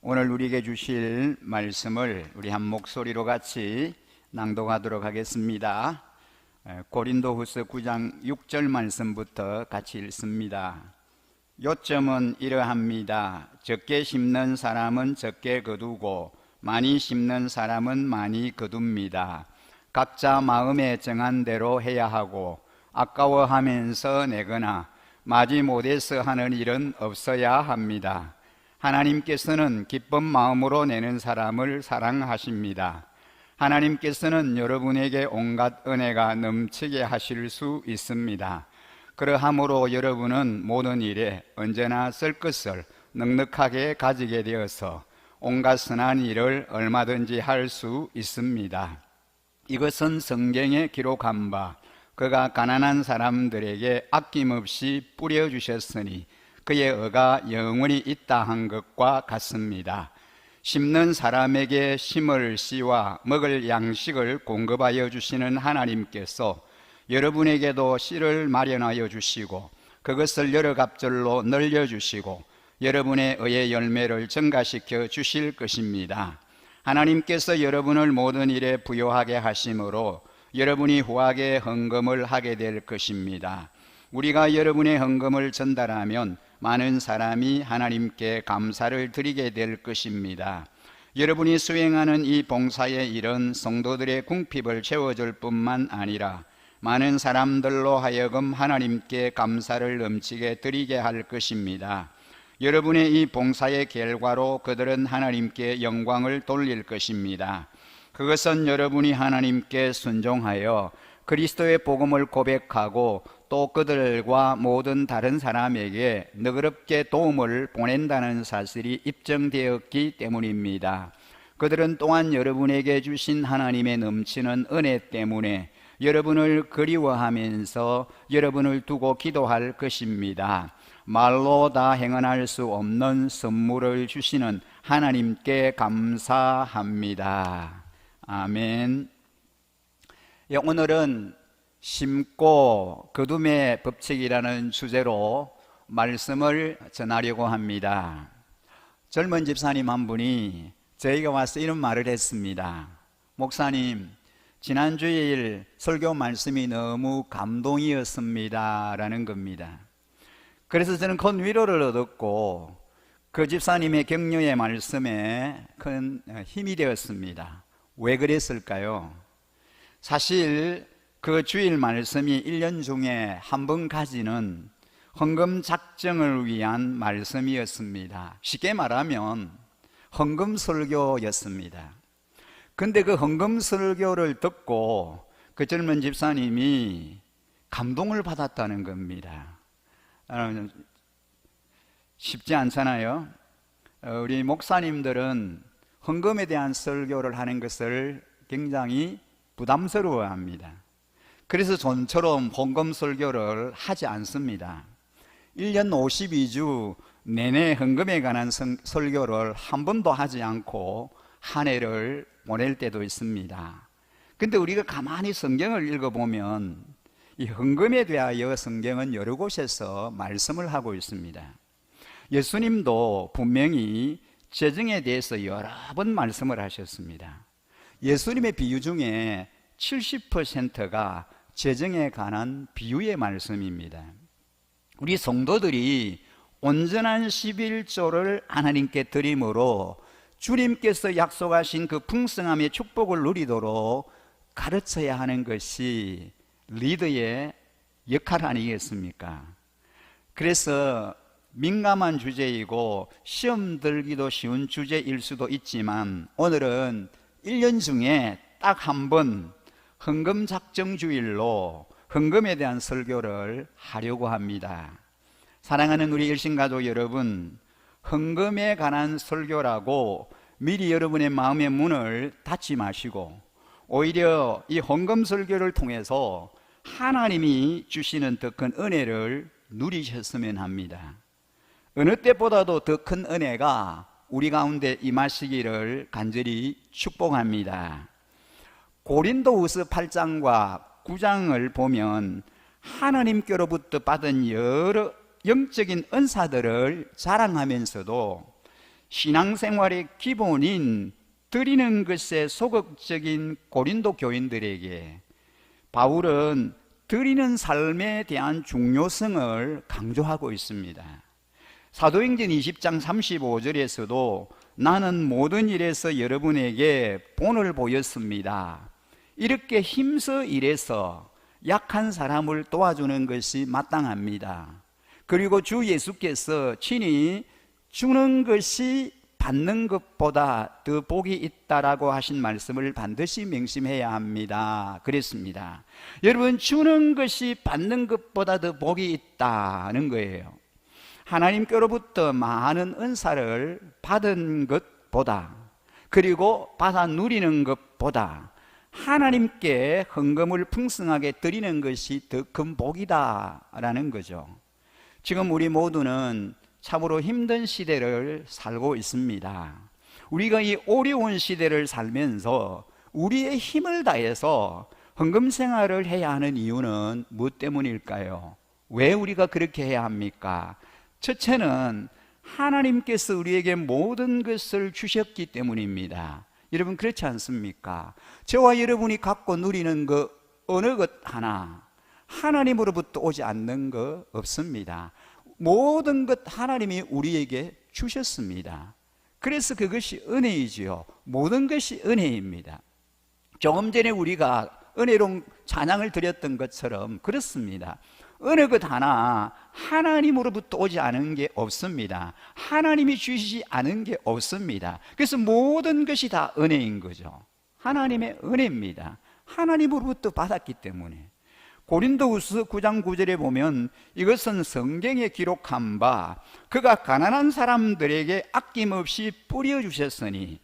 오늘 우리에게 주실 말씀을 우리 한 목소리로 같이 낭독하도록 하겠습니다. 고린도후서 9장 6절 말씀부터 같이 읽습니다. 요점은 이러합니다. 적게 심는 사람은 적게 거두고 많이 심는 사람은 많이 거둡니다. 각자 마음에 정한 대로 해야 하고 아까워하면서 내거나 마지못해서 하는 일은 없어야 합니다. 하나님께서는 기쁜 마음으로 내는 사람을 사랑하십니다. 하나님께서는 여러분에게 온갖 은혜가 넘치게 하실 수 있습니다. 그러함으로 여러분은 모든 일에 언제나 쓸 것을 넉넉하게 가지게 되어서 온갖 선한 일을 얼마든지 할 수 있습니다. 이것은 성경에 기록한 바 그가 가난한 사람들에게 아낌없이 뿌려주셨으니 그의 의가 영원히 있다 한 것과 같습니다. 심는 사람에게 심을 씨와 먹을 양식을 공급하여 주시는 하나님께서 여러분에게도 씨를 마련하여 주시고 그것을 여러 갑절로 늘려주시고 여러분의 의의 열매를 증가시켜 주실 것입니다. 하나님께서 여러분을 모든 일에 부요하게 하심으로 여러분이 후하게 헌금을 하게 될 것입니다. 우리가 여러분의 헌금을 전달하면 많은 사람이 하나님께 감사를 드리게 될 것입니다. 여러분이 수행하는 이 봉사의 일은 성도들의 궁핍을 채워줄 뿐만 아니라 많은 사람들로 하여금 하나님께 감사를 넘치게 드리게 할 것입니다. 여러분의 이 봉사의 결과로 그들은 하나님께 영광을 돌릴 것입니다. 그것은 여러분이 하나님께 순종하여 그리스도의 복음을 고백하고 또 그들과 모든 다른 사람에게 너그럽게 도움을 보낸다는 사실이 입증되었기 때문입니다. 그들은 또한 여러분에게 주신 하나님의 넘치는 은혜 때문에 여러분을 그리워하면서 여러분을 두고 기도할 것입니다. 말로 다 행언할 수 없는 선물을 주시는 하나님께 감사합니다. 아멘. 오늘은 심고 거둠의 법칙이라는 주제로 말씀을 전하려고 합니다. 젊은 집사님 한 분이 저희가 와서 이런 말을 했습니다. 목사님, 지난 주일 설교 말씀이 너무 감동이었습니다 라는 겁니다. 그래서 저는 큰 위로를 얻었고 그 집사님의 격려의 말씀에 큰 힘이 되었습니다. 왜 그랬을까요? 사실 그 주일 말씀이 1년 중에 한 번까지는 헌금 작정을 위한 말씀이었습니다. 쉽게 말하면 헌금 설교였습니다. 근데 그 헌금 설교를 듣고 그 젊은 집사님이 감동을 받았다는 겁니다. 쉽지 않잖아요. 우리 목사님들은 헌금에 대한 설교를 하는 것을 굉장히 부담스러워합니다. 그래서 전처럼 헌금 설교를 하지 않습니다. 1년 52주 내내 헌금에 관한 설교를 한 번도 하지 않고 한 해를 보낼 때도 있습니다. 근데 우리가 가만히 성경을 읽어보면 이 헌금에 대하여 성경은 여러 곳에서 말씀을 하고 있습니다. 예수님도 분명히 재정에 대해서 여러 번 말씀을 하셨습니다. 예수님의 비유 중에 70%가 재정에 관한 비유의 말씀입니다. 우리 성도들이 온전한 11조를 하나님께 드림으로 주님께서 약속하신 그 풍성함의 축복을 누리도록 가르쳐야 하는 것이 리더의 역할 아니겠습니까? 그래서 민감한 주제이고 시험 들기도 쉬운 주제일 수도 있지만 오늘은 1년 중에 딱 한 번 헌금 작정 주일로 헌금에 대한 설교를 하려고 합니다. 사랑하는 우리 일신가족 여러분, 헌금에 관한 설교라고 미리 여러분의 마음의 문을 닫지 마시고 오히려 이 헌금 설교를 통해서 하나님이 주시는 더 큰 은혜를 누리셨으면 합니다. 어느 때보다도 더 큰 은혜가 우리 가운데 임하시기를 간절히 축복합니다. 고린도후서 8장과 9장을 보면 하나님께로부터 받은 여러 영적인 은사들을 자랑하면서도 신앙생활의 기본인 드리는 것에 소극적인 고린도 교인들에게 바울은 드리는 삶에 대한 중요성을 강조하고 있습니다. 사도행전 20장 35절에서도 나는 모든 일에서 여러분에게 본을 보였습니다. 이렇게 힘써 일해서 약한 사람을 도와주는 것이 마땅합니다. 그리고 주 예수께서 친히 주는 것이 받는 것보다 더 복이 있다라고 하신 말씀을 반드시 명심해야 합니다. 그랬습니다. 여러분, 주는 것이 받는 것보다 더 복이 있다는 거예요. 하나님께로부터 많은 은사를 받은 것보다, 그리고 받아 누리는 것보다 하나님께 헌금을 풍성하게 드리는 것이 더 큰 복이다라는 거죠. 지금 우리 모두는 참으로 힘든 시대를 살고 있습니다. 우리가 이 어려운 시대를 살면서 우리의 힘을 다해서 헌금 생활을 해야 하는 이유는 무엇 때문일까요? 왜 우리가 그렇게 해야 합니까? 첫째는 하나님께서 우리에게 모든 것을 주셨기 때문입니다. 여러분, 그렇지 않습니까? 저와 여러분이 갖고 누리는 그 어느 것 하나 하나님으로부터 오지 않는 거 없습니다. 모든 것 하나님이 우리에게 주셨습니다. 그래서 그것이 은혜이지요. 모든 것이 은혜입니다. 조금 전에 우리가 은혜로운 찬양을 드렸던 것처럼 그렇습니다. 어느 것 하나 하나님으로부터 오지 않은 게 없습니다. 하나님이 주시지 않은 게 없습니다. 그래서 모든 것이 다 은혜인 거죠. 하나님의 은혜입니다. 하나님으로부터 받았기 때문에. 고린도후서 9장 9절에 보면 이것은 성경에 기록한 바 그가 가난한 사람들에게 아낌없이 뿌려주셨으니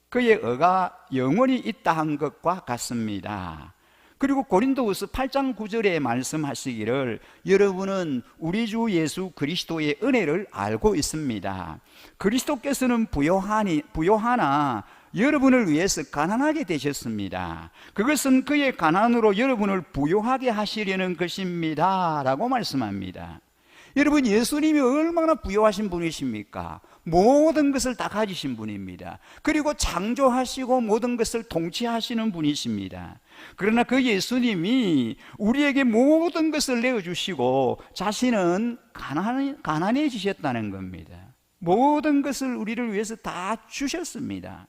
그의 의가 영원히 있다 한 것과 같습니다. 그리고 고린도후서 8장 9절에 말씀하시기를 여러분은 우리 주 예수 그리스도의 은혜를 알고 있습니다. 그리스도께서는 부요하나 여러분을 위해서 가난하게 되셨습니다. 그것은 그의 가난으로 여러분을 부요하게 하시려는 것입니다 라고 말씀합니다. 여러분, 예수님이 얼마나 부요하신 분이십니까? 모든 것을 다 가지신 분입니다. 그리고 창조하시고 모든 것을 통치하시는 분이십니다. 그러나 그 예수님이 우리에게 모든 것을 내어주시고 자신은 가난해지셨다는 겁니다. 모든 것을 우리를 위해서 다 주셨습니다.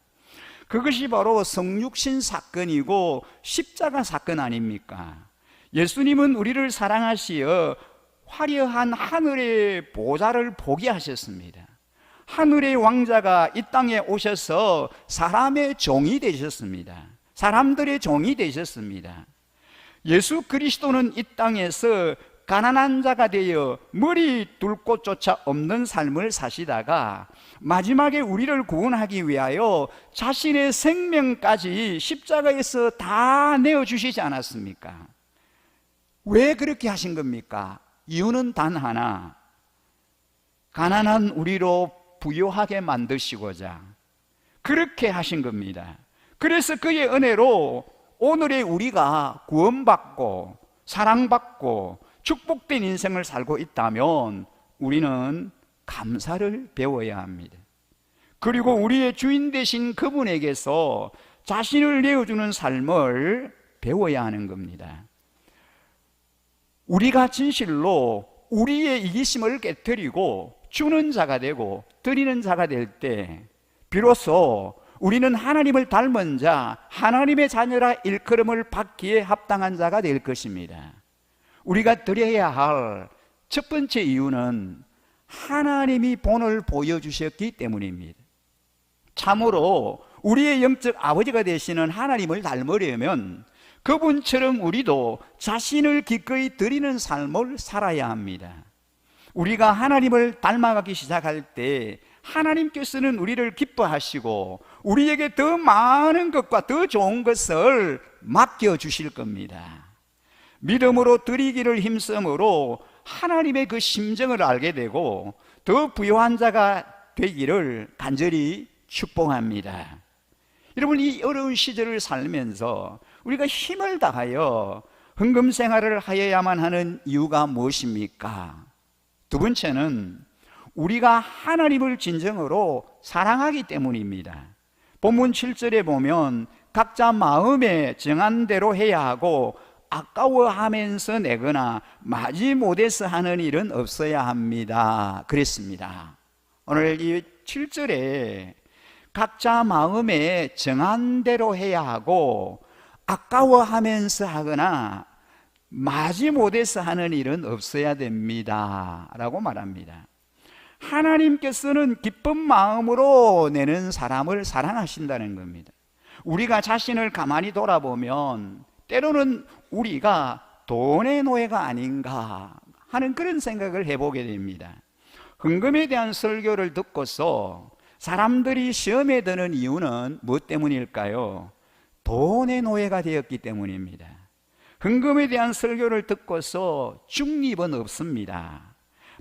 그것이 바로 성육신 사건이고 십자가 사건 아닙니까? 예수님은 우리를 사랑하시어 화려한 하늘의 보좌를 보게 하셨습니다. 하늘의 왕자가 이 땅에 오셔서 사람의 종이 되셨습니다. 사람들의 종이 되셨습니다. 예수 그리스도는 이 땅에서 가난한 자가 되어 머리 둘 곳조차 없는 삶을 사시다가 마지막에 우리를 구원하기 위하여 자신의 생명까지 십자가에서 다 내어주시지 않았습니까? 왜 그렇게 하신 겁니까? 이유는 단 하나, 가난한 우리로 부요하게 만드시고자 그렇게 하신 겁니다. 그래서 그의 은혜로 오늘의 우리가 구원받고 사랑받고 축복된 인생을 살고 있다면 우리는 감사를 배워야 합니다. 그리고 우리의 주인 되신 그분에게서 자신을 내어주는 삶을 배워야 하는 겁니다. 우리가 진실로 우리의 이기심을 깨뜨리고 주는 자가 되고 드리는 자가 될 때 비로소 우리는 하나님을 닮은 자, 하나님의 자녀라 일컬음을 받기에 합당한 자가 될 것입니다. 우리가 드려야 할 첫 번째 이유는 하나님이 본을 보여주셨기 때문입니다. 참으로 우리의 영적 아버지가 되시는 하나님을 닮으려면 그분처럼 우리도 자신을 기꺼이 드리는 삶을 살아야 합니다. 우리가 하나님을 닮아가기 시작할 때 하나님께서는 우리를 기뻐하시고 우리에게 더 많은 것과 더 좋은 것을 맡겨주실 겁니다. 믿음으로 드리기를 힘쓰므로 하나님의 그 심정을 알게 되고 더 부요한 자가 되기를 간절히 축복합니다. 여러분, 이 어려운 시절을 살면서 우리가 힘을 다하여 헌금 생활을 하여야만 하는 이유가 무엇입니까? 두 번째는 우리가 하나님을 진정으로 사랑하기 때문입니다. 본문 7절에 보면 각자 마음에 정한 대로 해야 하고 아까워하면서 내거나 마지못해서 하는 일은 없어야 합니다. 그랬습니다. 오늘 이 7절에 각자 마음에 정한 대로 해야 하고 아까워하면서 하거나 마지못해서 하는 일은 없어야 됩니다 라고 말합니다. 하나님께서는 기쁜 마음으로 내는 사람을 사랑하신다는 겁니다. 우리가 자신을 가만히 돌아보면 때로는 우리가 돈의 노예가 아닌가 하는 그런 생각을 해보게 됩니다. 헌금에 대한 설교를 듣고서 사람들이 시험에 드는 이유는 무엇 때문일까요? 돈의 노예가 되었기 때문입니다. 헌금에 대한 설교를 듣고서 중립은 없습니다.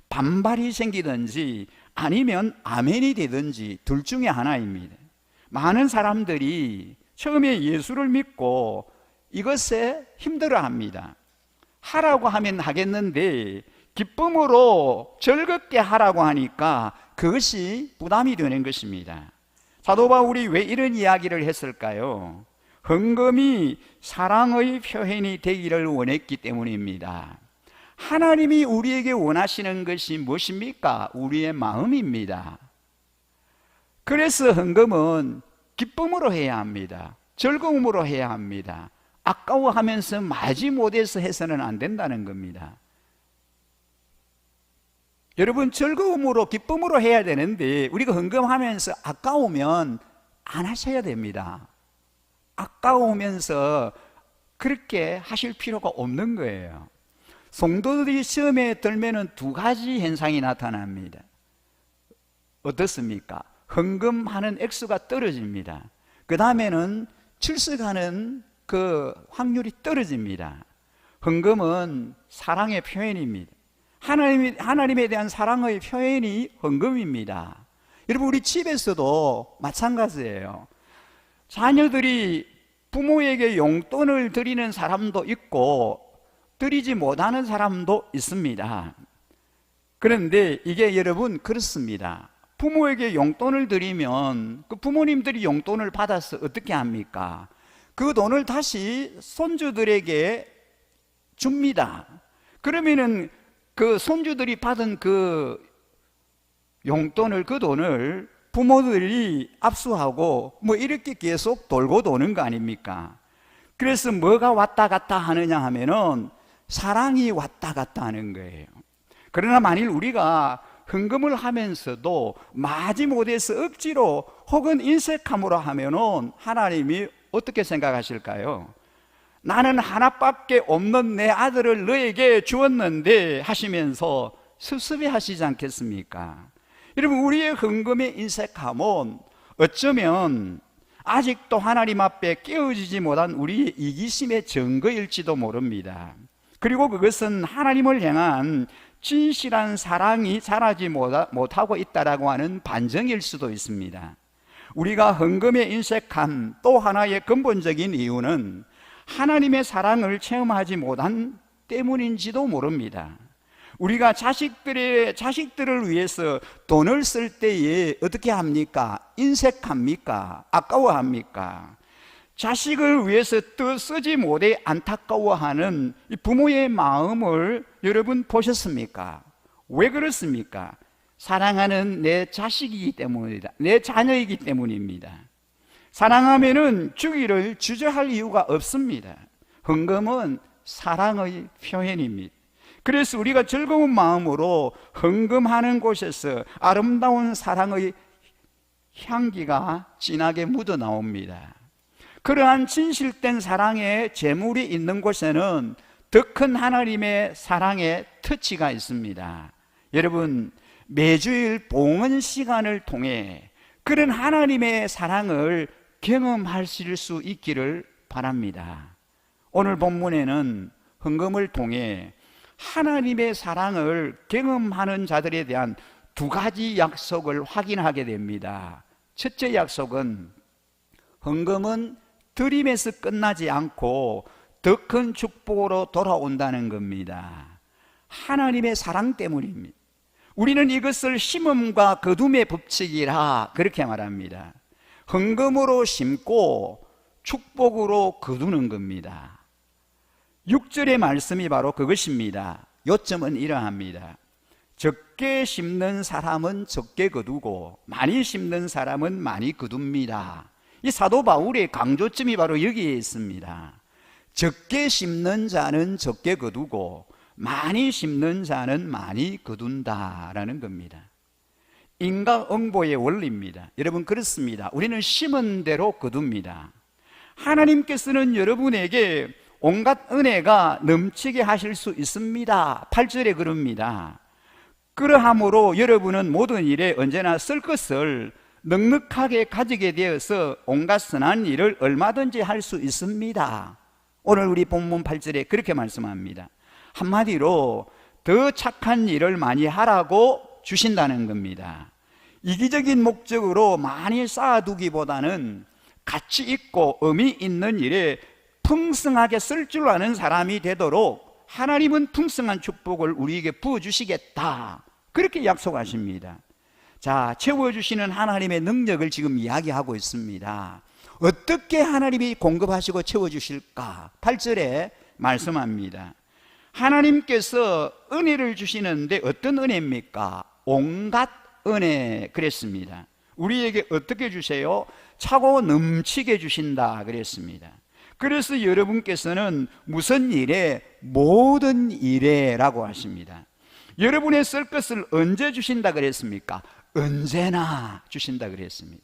반발이 생기든지 아니면 아멘이 되든지 둘 중에 하나입니다. 많은 사람들이 처음에 예수를 믿고 이것에 힘들어합니다. 하라고 하면 하겠는데 기쁨으로 즐겁게 하라고 하니까 그것이 부담이 되는 것입니다. 사도 바울이 왜 이런 이야기를 했을까요? 헌금이 사랑의 표현이 되기를 원했기 때문입니다. 하나님이 우리에게 원하시는 것이 무엇입니까? 우리의 마음입니다. 그래서 헌금은 기쁨으로 해야 합니다. 즐거움으로 해야 합니다. 아까워하면서 마지못해서 해서는 안 된다는 겁니다. 여러분, 즐거움으로 기쁨으로 해야 되는데 우리가 헌금하면서 아까우면 안 하셔야 됩니다. 아까우면서 그렇게 하실 필요가 없는 거예요. 성도들이 시험에 들면은 두 가지 현상이 나타납니다. 어떻습니까? 헌금하는 액수가 떨어집니다. 그 다음에는 출석하는 그 확률이 떨어집니다. 헌금은 사랑의 표현입니다. 하나님에 대한 사랑의 표현이 헌금입니다. 여러분, 우리 집에서도 마찬가지예요. 자녀들이 부모에게 용돈을 드리는 사람도 있고 드리지 못하는 사람도 있습니다. 그런데 이게 여러분 그렇습니다. 부모에게 용돈을 드리면 그 부모님들이 용돈을 받아서 어떻게 합니까? 그 돈을 다시 손주들에게 줍니다. 그러면은 그 손주들이 받은 그 용돈을, 그 돈을 부모들이 압수하고 뭐 이렇게 계속 돌고 도는 거 아닙니까? 그래서 뭐가 왔다 갔다 하느냐 하면은 사랑이 왔다 갔다 하는 거예요. 그러나 만일 우리가 헌금을 하면서도 마지못해서 억지로 혹은 인색함으로 하면은 하나님이 어떻게 생각하실까요? 나는 하나밖에 없는 내 아들을 너에게 주었는데 하시면서 섭섭해 하시지 않겠습니까? 여러분, 우리의 헌금의 인색함은 어쩌면 아직도 하나님 앞에 깨어지지 못한 우리의 이기심의 증거일지도 모릅니다. 그리고 그것은 하나님을 향한 진실한 사랑이 자라지 못하고 있다라고 하는 반증일 수도 있습니다. 우리가 헌금의 인색함 또 하나의 근본적인 이유는 하나님의 사랑을 체험하지 못한 때문인지도 모릅니다. 우리가 자식들을 위해서 돈을 쓸 때에 어떻게 합니까? 인색합니까? 아까워합니까? 자식을 위해서 또 쓰지 못해 안타까워하는 이 부모의 마음을 여러분 보셨습니까? 왜 그렇습니까? 사랑하는 내 자식이기 때문이다. 내 자녀이기 때문입니다. 사랑하면은 주기를 주저할 이유가 없습니다. 헌금은 사랑의 표현입니다. 그래서 우리가 즐거운 마음으로 헌금하는 곳에서 아름다운 사랑의 향기가 진하게 묻어 나옵니다. 그러한 진실된 사랑의 재물이 있는 곳에는 더 큰 하나님의 사랑의 터치가 있습니다. 여러분, 매주일 봉헌 시간을 통해 그런 하나님의 사랑을 경험하실 수 있기를 바랍니다. 오늘 본문에는 헌금을 통해 하나님의 사랑을 경험하는 자들에 대한 두 가지 약속을 확인하게 됩니다. 첫째 약속은 헌금은 드림에서 끝나지 않고 더 큰 축복으로 돌아온다는 겁니다. 하나님의 사랑 때문입니다. 우리는 이것을 심음과 거둠의 법칙이라 그렇게 말합니다. 헌금으로 심고 축복으로 거두는 겁니다. 6절의 말씀이 바로 그것입니다. 요점은 이러합니다. 적게 심는 사람은 적게 거두고 많이 심는 사람은 많이 거둡니다. 이 사도 바울의 강조점이 바로 여기에 있습니다. 적게 심는 자는 적게 거두고 많이 심는 자는 많이 거둔다라는 겁니다. 인과응보의 원리입니다. 여러분, 그렇습니다. 우리는 심은 대로 거둡니다. 하나님께서는 여러분에게 온갖 은혜가 넘치게 하실 수 있습니다. 8절에 그럽니다. 그러함으로 여러분은 모든 일에 언제나 쓸 것을 넉넉하게 가지게 되어서 온갖 선한 일을 얼마든지 할 수 있습니다. 오늘 우리 본문 8절에 그렇게 말씀합니다. 한마디로 더 착한 일을 많이 하라고 주신다는 겁니다. 이기적인 목적으로 많이 쌓아두기보다는 가치 있고 의미 있는 일에 풍성하게 쓸 줄 아는 사람이 되도록 하나님은 풍성한 축복을 우리에게 부어주시겠다, 그렇게 약속하십니다. 자, 채워주시는 하나님의 능력을 지금 이야기하고 있습니다. 어떻게 하나님이 공급하시고 채워주실까? 8절에 말씀합니다. 하나님께서 은혜를 주시는데 어떤 은혜입니까? 온갖 은혜 그랬습니다. 우리에게 어떻게 주세요? 차고 넘치게 주신다 그랬습니다. 그래서 여러분께서는 무슨 일에? 모든 일에 라고 하십니다. 여러분의 쓸 것을 언제 주신다 그랬습니까? 언제나 주신다 그랬습니다.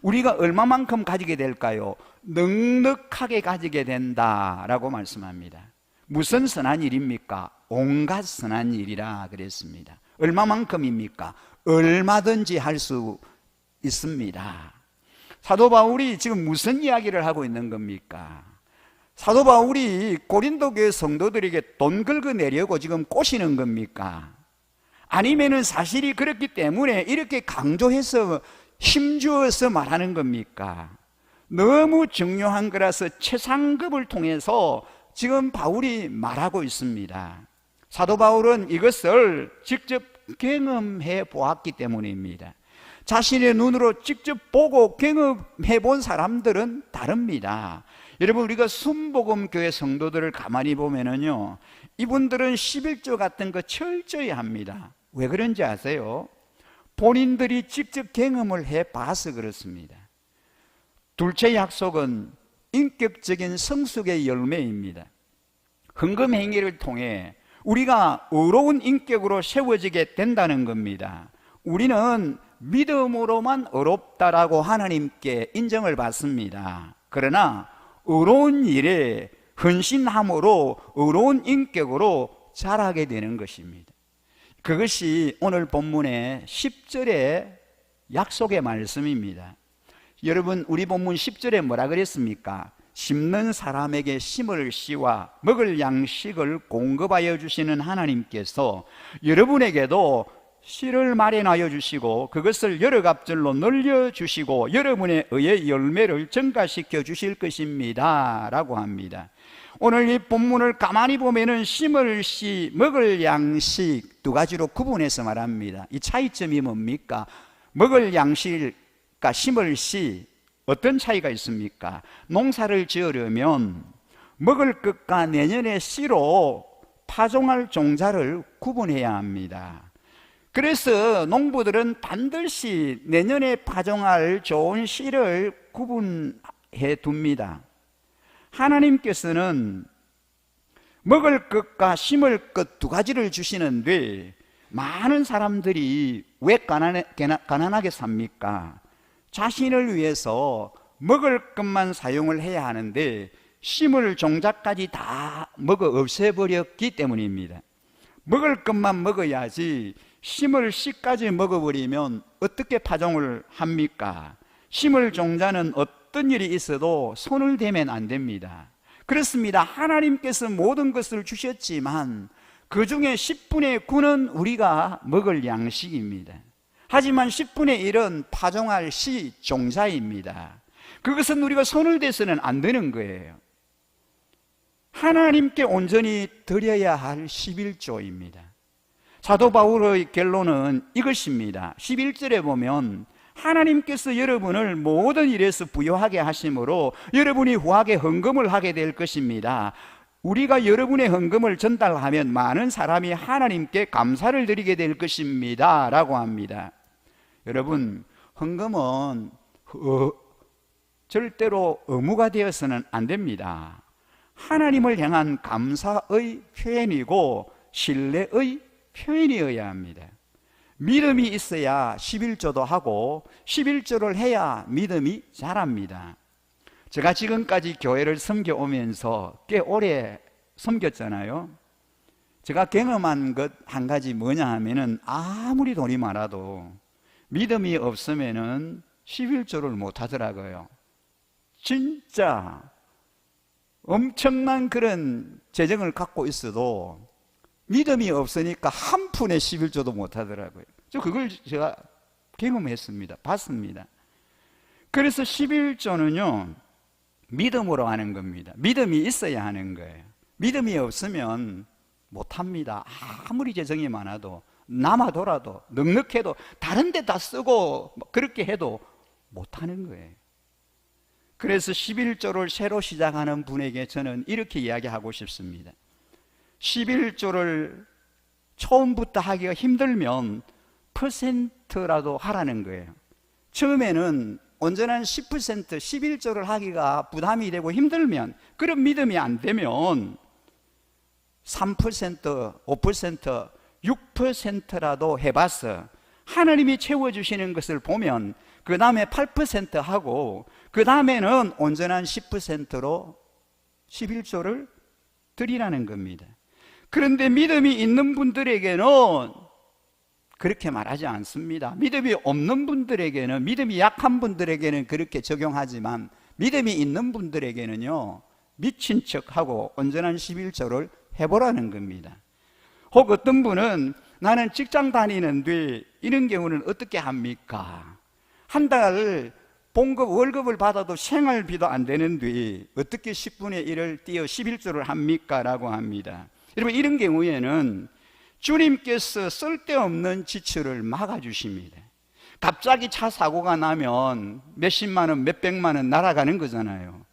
우리가 얼마만큼 가지게 될까요? 넉넉하게 가지게 된다라고 말씀합니다. 무슨 선한 일입니까? 온갖 선한 일이라 그랬습니다. 얼마만큼입니까? 얼마든지 할 수 있습니다. 사도 바울이 지금 무슨 이야기를 하고 있는 겁니까? 사도 바울이 고린도 교회 성도들에게 돈 긁어내려고 지금 꼬시는 겁니까? 아니면은 사실이 그렇기 때문에 이렇게 강조해서 힘주어서 말하는 겁니까? 너무 중요한 거라서 최상급을 통해서 지금 바울이 말하고 있습니다. 사도 바울은 이것을 직접 경험해 보았기 때문입니다. 자신의 눈으로 직접 보고 경험해 본 사람들은 다릅니다. 여러분, 우리가 순복음교회 성도들을 가만히 보면은요, 이분들은 11조 같은 거 철저히 합니다. 왜 그런지 아세요? 본인들이 직접 경험을 해봐서 그렇습니다. 둘째 약속은 인격적인 성숙의 열매입니다. 헌금 행위를 통해 우리가 의로운 인격으로 세워지게 된다는 겁니다. 우리는 믿음으로만 의롭다라고 하나님께 인정을 받습니다. 그러나 의로운 일에 헌신함으로 의로운 인격으로 자라게 되는 것입니다. 그것이 오늘 본문의 10절의 약속의 말씀입니다. 여러분, 우리 본문 10절에 뭐라 그랬습니까? 심는 사람에게 심을 씨와 먹을 양식을 공급하여 주시는 하나님께서 여러분에게도 씨를 마련하여 주시고 그것을 여러 갑절로 늘려주시고 여러분의 의의 열매를 증가시켜 주실 것입니다 라고 합니다. 오늘 이 본문을 가만히 보면은 심을 씨, 먹을 양식 두 가지로 구분해서 말합니다. 이 차이점이 뭡니까? 먹을 양식과 심을 씨, 어떤 차이가 있습니까? 농사를 지으려면 먹을 것과 내년의 씨로 파종할 종자를 구분해야 합니다. 그래서 농부들은 반드시 내년에 파종할 좋은 씨를 구분해 둡니다. 하나님께서는 먹을 것과 심을 것 두 가지를 주시는데 많은 사람들이 왜 가난하게 삽니까? 자신을 위해서 먹을 것만 사용을 해야 하는데 심을 종자까지 다 먹어 없애버렸기 때문입니다. 먹을 것만 먹어야지 심을 씨까지 먹어버리면 어떻게 파종을 합니까? 심을 종자는 어떤 일이 있어도 손을 대면 안 됩니다. 그렇습니다. 하나님께서 모든 것을 주셨지만 그 중에 10분의 9는 우리가 먹을 양식입니다. 하지만 10분의 1은 파종할 씨 종자입니다. 그것은 우리가 손을 대서는 안 되는 거예요. 하나님께 온전히 드려야 할 11조입니다. 사도 바울의 결론은 이것입니다. 11절에 보면 하나님께서 여러분을 모든 일에서 부유하게 하심으로 여러분이 후하게 헌금을 하게 될 것입니다. 우리가 여러분의 헌금을 전달하면 많은 사람이 하나님께 감사를 드리게 될 것입니다 라고 합니다. 여러분, 헌금은 절대로 의무가 되어서는 안 됩니다. 하나님을 향한 감사의 표현이고 신뢰의 표현이어야 합니다. 믿음이 있어야 11조도 하고 11조를 해야 믿음이 자랍니다. 제가 지금까지 교회를 섬겨오면서 꽤 오래 섬겼잖아요. 제가 경험한 것 한 가지 뭐냐 하면은 아무리 돈이 많아도 믿음이 없으면은 11조를 못 하더라고요. 진짜 엄청난 그런 재정을 갖고 있어도 믿음이 없으니까 한 푼의 11조도 못 하더라고요. 그걸 제가 경험했습니다. 봤습니다. 그래서 11조는요, 믿음으로 하는 겁니다. 믿음이 있어야 하는 거예요. 믿음이 없으면 못 합니다. 아무리 재정이 많아도, 남아돌아도, 넉넉해도, 다른 데 다 쓰고 그렇게 해도 못 하는 거예요. 그래서 11조를 새로 시작하는 분에게 저는 이렇게 이야기하고 싶습니다. 11조를 처음부터 하기가 힘들면 퍼센트라도 하라는 거예요. 처음에는 온전한 10%, 11조를 하기가 부담이 되고 힘들면, 그런 믿음이 안 되면 3%, 5%, 6%라도 해봐서 하나님이 채워주시는 것을 보면 그 다음에 8% 하고 그 다음에는 온전한 10%로 11조를 드리라는 겁니다. 그런데 믿음이 있는 분들에게는 그렇게 말하지 않습니다. 믿음이 없는 분들에게는, 믿음이 약한 분들에게는 그렇게 적용하지만 믿음이 있는 분들에게는요, 미친 척하고 온전한 11조를 해보라는 겁니다. 혹 어떤 분은 나는 직장 다니는데 이런 경우는 어떻게 합니까? 한 달 봉급 월급을 받아도 생활비도 안 되는데 어떻게 10분의 1을 띄어 11조를 합니까? 라고 합니다. 여러분, 이런 경우에는 주님께서 쓸데없는 지출을 막아주십니다. 갑자기 차 사고가 나면 몇십만 원, 몇백만 원 날아가는 거잖아요.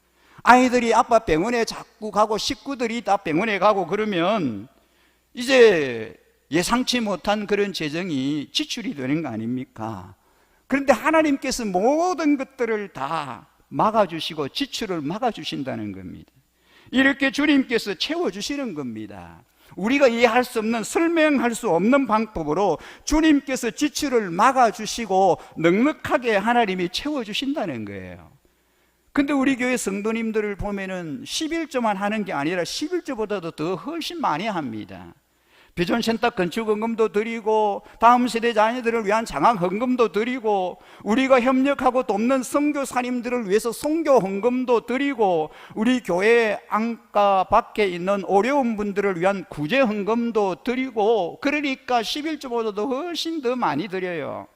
아이들이 아빠 병원에 자꾸 가고 식구들이 다 병원에 가고 그러면 이제 예상치 못한 그런 재정이 지출이 되는 거 아닙니까? 그런데 하나님께서 모든 것들을 다 막아주시고 지출을 막아주신다는 겁니다. 이렇게 주님께서 채워주시는 겁니다. 우리가 이해할 수 없는, 설명할 수 없는 방법으로 주님께서 지출을 막아주시고 넉넉하게 하나님이 채워주신다는 거예요. 근데 우리 교회 성도님들을 보면은 11조만 하는 게 아니라 11조보다도 더 훨씬 많이 합니다. 비전센터 건축 헌금도 드리고, 다음 세대 자녀들을 위한 장학 헌금도 드리고, 우리가 협력하고 돕는 선교사님들을 위해서 선교 헌금도 드리고, 우리 교회 안가 밖에 있는 어려운 분들을 위한 구제 헌금도 드리고, 그러니까 11조보다도 훨씬 더 많이 드려요.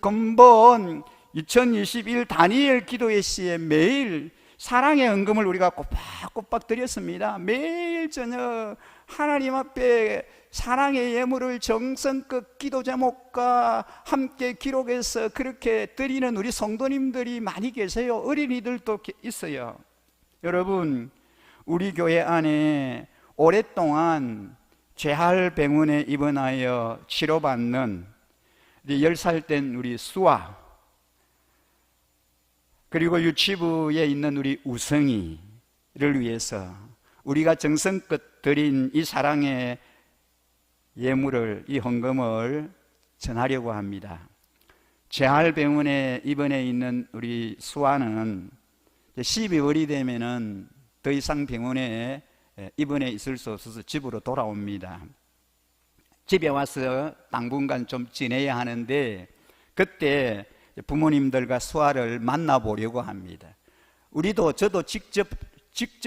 근본 2021 다니엘 기도회 시에 매일 사랑의 헌금을 우리가 꼬박꼬박 드렸습니다. 매일 저녁 하나님 앞에 사랑의 예물을 정성껏 기도 제목과 함께 기록해서 그렇게 드리는 우리 성도님들이 많이 계세요. 어린이들도 있어요. 여러분, 우리 교회 안에 오랫동안 재활병원에 입원하여 치료받는 10살 된 우리 수아, 그리고 유치부에 있는 우리 우성이를 위해서 우리가 정성껏 드린 이 사랑의 예물을, 이 헌금을 전하려고 합니다. 재활병원에 입원해 있는 우리 수아는 12월이 되면은 더 이상 병원에 입원해 있을 수 없어서 집으로 돌아옵니다. 집에 와서 당분간 좀 지내야 하는데 그때 부모님들과 수아를 만나보려고 합니다. 저도 직접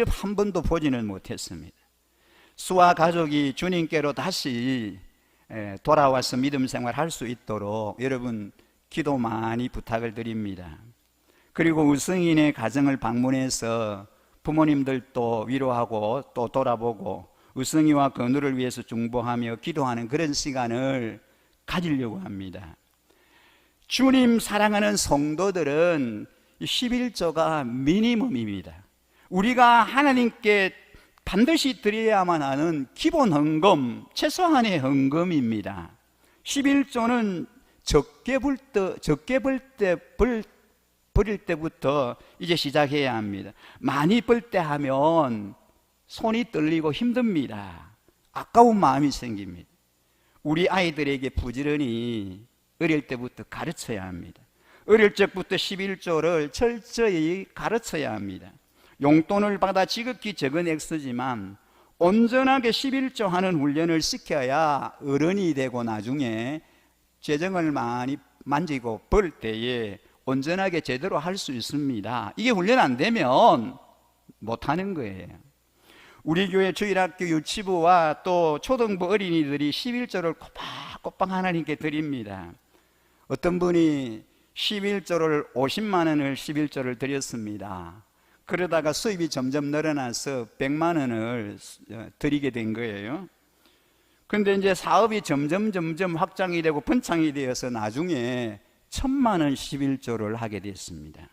한 번도 보지는 못했습니다. 수아 가족이 주님께로 다시 돌아와서 믿음 생활할 수 있도록 여러분 기도 많이 부탁을 드립니다. 그리고 우성인의 가정을 방문해서 부모님들도 위로하고 또 돌아보고, 의성이와 건우를 위해서 중보하며 기도하는 그런 시간을 가지려고 합니다. 주님 사랑하는 성도들은 11조가 미니멈입니다. 우리가 하나님께 반드시 드려야만 하는 기본 헌금, 최소한의 헌금입니다. 11조는 적게 버릴 때부터 이제 시작해야 합니다. 많이 벌 때 하면 손이 떨리고 힘듭니다. 아까운 마음이 생깁니다. 우리 아이들에게 부지런히 어릴 때부터 가르쳐야 합니다. 어릴 적부터 11조를 철저히 가르쳐야 합니다. 용돈을 받아 지극히 적은 액수지만 온전하게 11조 하는 훈련을 시켜야 어른이 되고 나중에 재정을 많이 만지고 벌 때에 온전하게 제대로 할 수 있습니다. 이게 훈련 안 되면 못하는 거예요. 우리 교회 주일학교 유치부와 또 초등부 어린이들이 11조를 꼬박꼬박 하나님께 드립니다. 어떤 분이 11조를 50만 원을 11조를 드렸습니다. 그러다가 수입이 점점 늘어나서 100만 원을 드리게 된 거예요. 근데 이제 사업이 점점 확장이 되고 번창이 되어서 나중에 1000만 원 11조를 하게 됐습니다.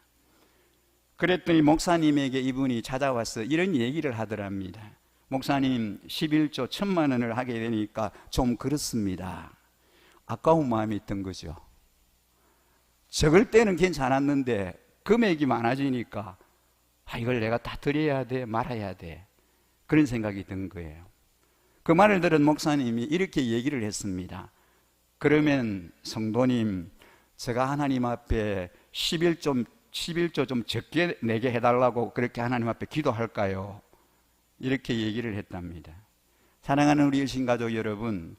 그랬더니 목사님에게 이분이 찾아와서 이런 얘기를 하더랍니다. 목사님, 11조 1000만 원을 하게 되니까 좀 그렇습니다. 아까운 마음이 있던 거죠. 적을 때는 괜찮았는데 금액이 많아지니까 이걸 내가 다 드려야 돼, 말아야 돼, 그런 생각이 든 거예요. 그 말을 들은 목사님이 이렇게 얘기를 했습니다. 그러면 성도님, 제가 하나님 앞에 11조 좀 적게 내게 해달라고 그렇게 하나님 앞에 기도할까요? 이렇게 얘기를 했답니다. 사랑하는 우리 일신가족 여러분,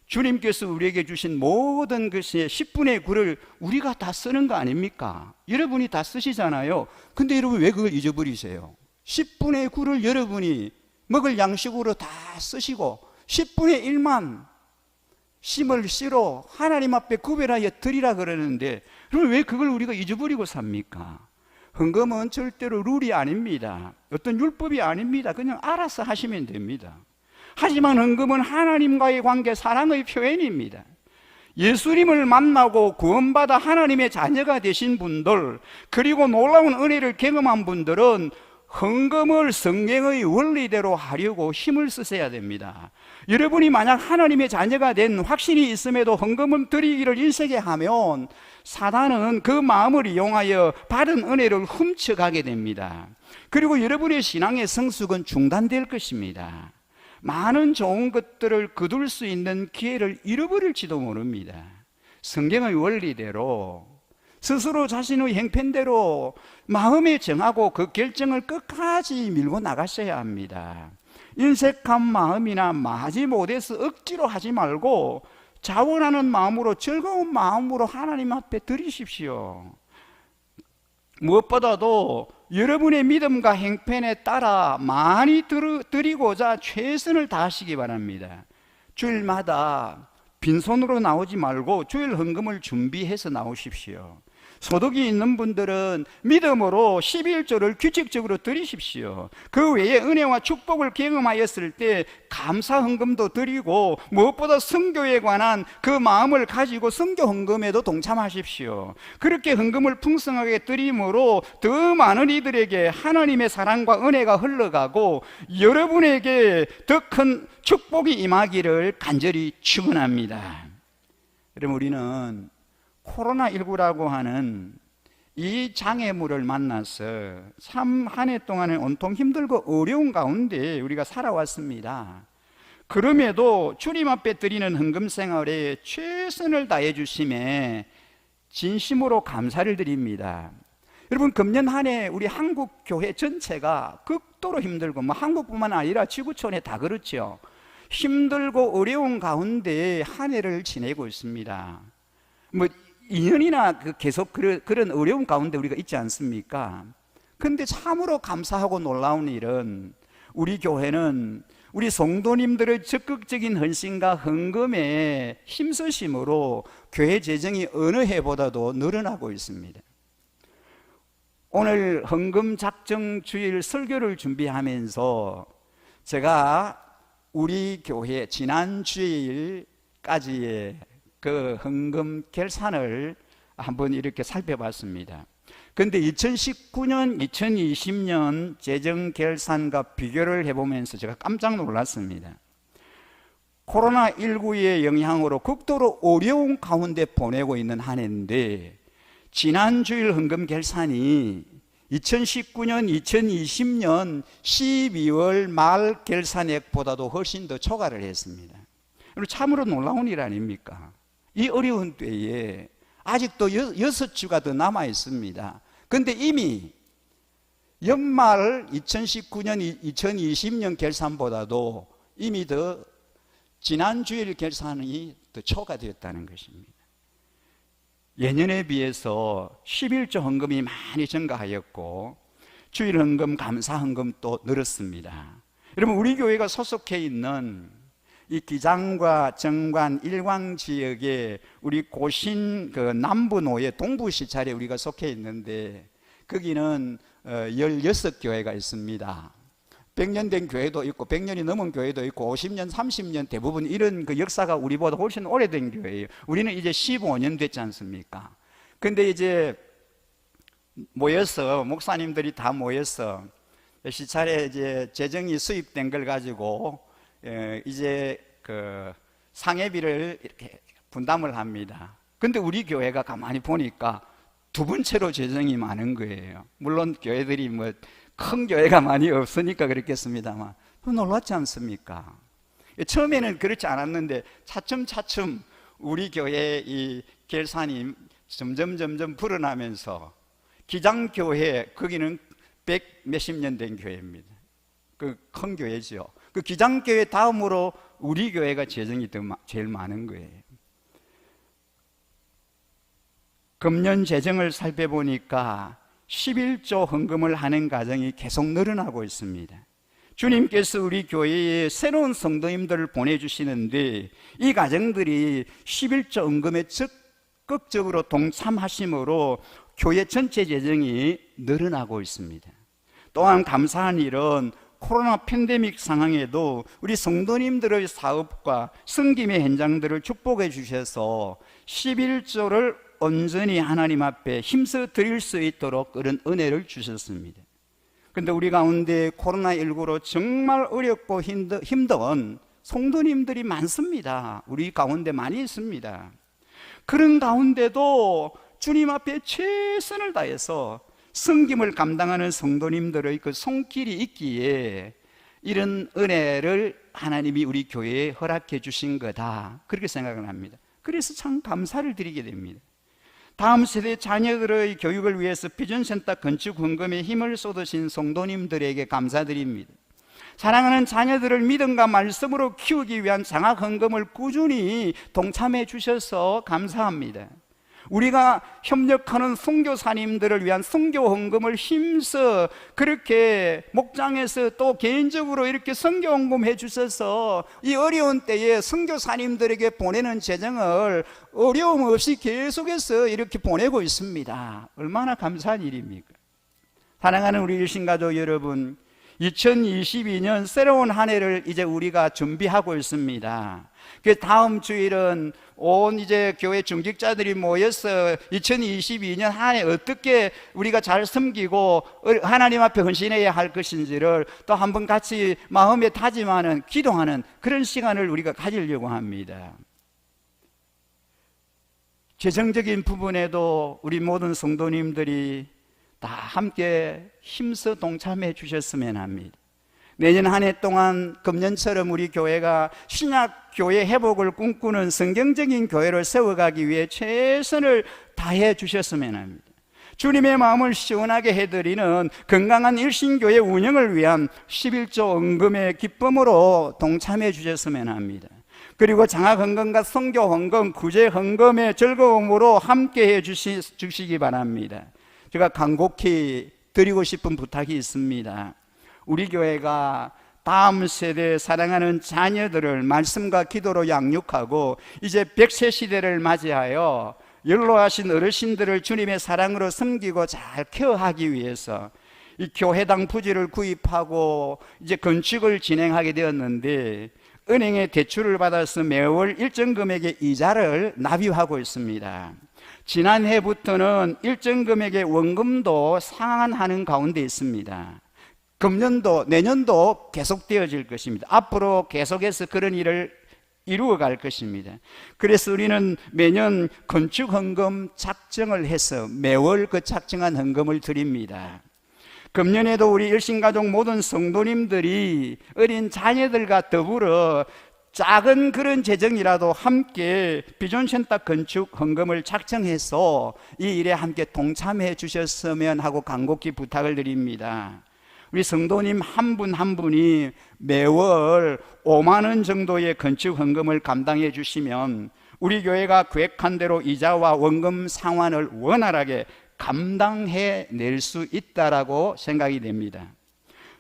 주님께서 우리에게 주신 모든 것의 10분의 9를 우리가 다 쓰는 거 아닙니까? 여러분이 다 쓰시잖아요. 근데 여러분 왜 그걸 잊어버리세요? 10분의 9를 여러분이 먹을 양식으로 다 쓰시고 10분의 1만 심을 씨로 하나님 앞에 구별하여 드리라 그러는데 그럼 왜 그걸 우리가 잊어버리고 삽니까? 헌금은 절대로 룰이 아닙니다. 어떤 율법이 아닙니다. 그냥 알아서 하시면 됩니다. 하지만 헌금은 하나님과의 관계, 사랑의 표현입니다. 예수님을 만나고 구원받아 하나님의 자녀가 되신 분들, 그리고 놀라운 은혜를 경험한 분들은 헌금을 성경의 원리대로 하려고 힘을 쓰셔야 됩니다. 여러분이 만약 하나님의 자녀가 된 확신이 있음에도 헌금을 드리기를 인색해 하면 사단은 그 마음을 이용하여 받은 은혜를 훔쳐가게 됩니다. 그리고 여러분의 신앙의 성숙은 중단될 것입니다. 많은 좋은 것들을 거둘 수 있는 기회를 잃어버릴지도 모릅니다. 성경의 원리대로 스스로 자신의 형편대로 마음에 정하고 그 결정을 끝까지 밀고 나가셔야 합니다. 인색한 마음이나 마지못해서 억지로 하지 말고 자원하는 마음으로, 즐거운 마음으로 하나님 앞에 드리십시오. 무엇보다도 여러분의 믿음과 행편에 따라 많이 드리고자 최선을 다하시기 바랍니다. 주일마다 빈손으로 나오지 말고 주일 헌금을 준비해서 나오십시오. 소득이 있는 분들은 믿음으로 11조를 규칙적으로 드리십시오. 그 외에 은혜와 축복을 경험하였을 때 감사 헌금도 드리고 무엇보다 선교에 관한 그 마음을 가지고 선교 헌금에도 동참하십시오. 그렇게 헌금을 풍성하게 드림으로 더 많은 이들에게 하나님의 사랑과 은혜가 흘러가고 여러분에게 더 큰 축복이 임하기를 간절히 축원합니다. 여러분, 우리는 코로나19라고 하는 이 장애물을 만나서 참 한 해 동안은 온통 힘들고 어려운 가운데 우리가 살아왔습니다. 그럼에도 주님 앞에 드리는 헌금 생활에 최선을 다해 주심에 진심으로 감사를 드립니다. 여러분, 금년 한 해 우리 한국 교회 전체가 극도로 힘들고, 한국뿐만 아니라 지구촌에 다 그렇죠. 힘들고 어려운 가운데 한 해를 지내고 있습니다. 2년이나 계속 그런 어려운 가운데 우리가 있지 않습니까? 그런데 참으로 감사하고 놀라운 일은 우리 교회는 우리 성도님들의 적극적인 헌신과 헌금에 힘쓰심으로 교회 재정이 어느 해보다도 늘어나고 있습니다. 오늘 헌금 작정 주일 설교를 준비하면서 제가 우리 교회 지난 주일까지의 그 헌금 결산을 한번 이렇게 살펴봤습니다. 그런데 2019년, 2020년 재정 결산과 비교를 해보면서 제가 깜짝 놀랐습니다. 코로나19의 영향으로 극도로 어려운 가운데 보내고 있는 한 해인데, 지난 주일 헌금 결산이 2019년, 2020년 12월 말 결산액보다도 훨씬 더 초과를 했습니다. 참으로 놀라운 일 아닙니까? 이 어려운 때에 아직도 6주가 더 남아 있습니다. 그런데 이미 연말 2019년, 2020년 결산보다도 이미 더 지난 주일 결산이 더 초과되었다는 것입니다. 예년에 비해서 11조 헌금이 많이 증가하였고 주일 헌금, 감사 헌금도 늘었습니다. 여러분, 우리 교회가 소속해 있는 이 기장과 정관, 일광 지역에 우리 고신 그 남부노예 동부시찰에 우리가 속해 있는데, 거기는 16교회가 있습니다. 100년 된 교회도 있고 100년이 넘은 교회도 있고 50년, 30년 대부분 이런 그 역사가 우리보다 훨씬 오래된 교회예요. 우리는 이제 15년 됐지 않습니까? 근데 이제 모여서, 목사님들이 다 모여서 시찰에 이제 재정이 수입된 걸 가지고 이제 그 상해비를 이렇게 분담을 합니다. 근데 우리 교회가 가만히 보니까 두 번째로 재정이 많은 거예요. 물론 교회들이 뭐 큰 교회가 많이 없으니까 그렇겠습니다만, 놀랍지 않습니까? 처음에는 그렇지 않았는데 차츰차츰 우리 교회의 이 결산이 점점 불어나면서, 기장교회, 거기는 100 몇십 년 된 교회입니다. 그 큰 교회죠. 그 기장교회 다음으로 우리 교회가 재정이 제일 많은 거예요. 금년 재정을 살펴보니까 11조 헌금을 하는 가정이 계속 늘어나고 있습니다. 주님께서 우리 교회에 새로운 성도님들을 보내주시는데, 이 가정들이 11조 헌금에 적극적으로 동참하심으로 교회 전체 재정이 늘어나고 있습니다. 또한 감사한 일은 코로나 팬데믹 상황에도 우리 성도님들의 사업과 섬김의 현장들을 축복해 주셔서 11조를 온전히 하나님 앞에 힘써 드릴 수 있도록 그런 은혜를 주셨습니다. 그런데 우리 가운데 코로나19로 정말 어렵고 힘든 성도님들이 많습니다. 우리 가운데 많이 있습니다. 그런 가운데도 주님 앞에 최선을 다해서 섬김을 감당하는 성도님들의 그 손길이 있기에 이런 은혜를 하나님이 우리 교회에 허락해 주신 거다, 그렇게 생각을 합니다. 그래서 참 감사를 드리게 됩니다. 다음 세대 자녀들의 교육을 위해서 비전센터 건축 헌금에 힘을 쏟으신 성도님들에게 감사드립니다. 사랑하는 자녀들을 믿음과 말씀으로 키우기 위한 장학 헌금을 꾸준히 동참해 주셔서 감사합니다. 우리가 협력하는 선교사님들을 위한 선교 헌금을 힘써 그렇게 목장에서 또 개인적으로 이렇게 선교 헌금해 주셔서 이 어려운 때에 선교사님들에게 보내는 재정을 어려움 없이 계속해서 이렇게 보내고 있습니다. 얼마나 감사한 일입니까? 사랑하는 우리 일신가족 여러분, 2022년 새로운 한 해를 이제 우리가 준비하고 있습니다. 그 다음 주일은 온 이제 교회 중직자들이 모여서 2022년 한 해 어떻게 우리가 잘 섬기고 하나님 앞에 헌신해야 할 것인지를 또 한번 같이 마음에 다짐하는, 기도하는 그런 시간을 우리가 가지려고 합니다. 재정적인 부분에도 우리 모든 성도님들이 다 함께 힘써 동참해 주셨으면 합니다. 내년 한 해 동안 금년처럼 우리 교회가 신약 교회 회복을 꿈꾸는 성경적인 교회를 세워가기 위해 최선을 다해 주셨으면 합니다. 주님의 마음을 시원하게 해드리는 건강한 일신교회 운영을 위한 11조 헌금의 기쁨으로 동참해 주셨으면 합니다. 그리고 장학헌금과 선교헌금, 구제헌금의 즐거움으로 함께해 주시기 바랍니다. 제가 간곡히 드리고 싶은 부탁이 있습니다. 우리 교회가 다음 세대 사랑하는 자녀들을 말씀과 기도로 양육하고 이제 100세 시대를 맞이하여 연로하신 어르신들을 주님의 사랑으로 섬기고 잘 케어하기 위해서 이 교회당 부지를 구입하고 이제 건축을 진행하게 되었는데 은행에 대출을 받아서 매월 일정 금액의 이자를 납입하고 있습니다. 지난해부터는 일정 금액의 원금도 상환하는 가운데 있습니다. 금년도, 내년도 계속되어질 것입니다. 앞으로 계속해서 그런 일을 이루어갈 것입니다. 그래서 우리는 매년 건축 헌금 작정을 해서 매월 그 작정한 헌금을 드립니다. 금년에도 우리 일신가족 모든 성도님들이 어린 자녀들과 더불어 작은 그런 재정이라도 함께 비전센터 건축 헌금을 작정해서 이 일에 함께 동참해 주셨으면 하고 간곡히 부탁을 드립니다. 우리 성도님 한 분 한 분이 매월 5만 원 정도의 건축 헌금을 감당해 주시면 우리 교회가 계획한 대로 이자와 원금 상환을 원활하게 감당해 낼 수 있다라고 생각이 됩니다.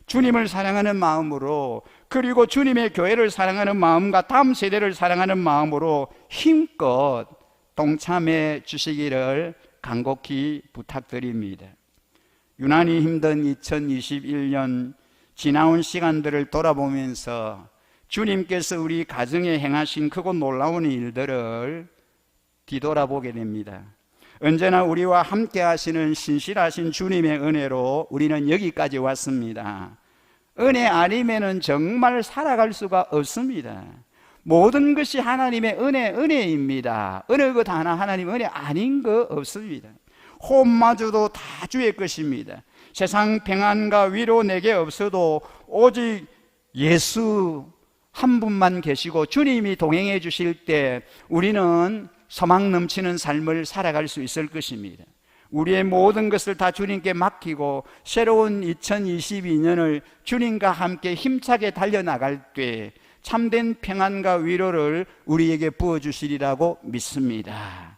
주님을 사랑하는 마음으로, 그리고 주님의 교회를 사랑하는 마음과 다음 세대를 사랑하는 마음으로 힘껏 동참해 주시기를 간곡히 부탁드립니다. 유난히 힘든 2021년 지나온 시간들을 돌아보면서 주님께서 우리 가정에 행하신 크고 놀라운 일들을 뒤돌아보게 됩니다. 언제나 우리와 함께 하시는 신실하신 주님의 은혜로 우리는 여기까지 왔습니다. 은혜 아니면은 정말 살아갈 수가 없습니다. 모든 것이 하나님의 은혜입니다. 어느 것 하나 하나님 은혜 아닌 거 없습니다. 호흡마저도 다 주의 것입니다. 세상 평안과 위로 내게 없어도 오직 예수 한 분만 계시고 주님이 동행해 주실 때 우리는 소망 넘치는 삶을 살아갈 수 있을 것입니다. 우리의 모든 것을 다 주님께 맡기고 새로운 2022년을 주님과 함께 힘차게 달려나갈 때 참된 평안과 위로를 우리에게 부어주시리라고 믿습니다.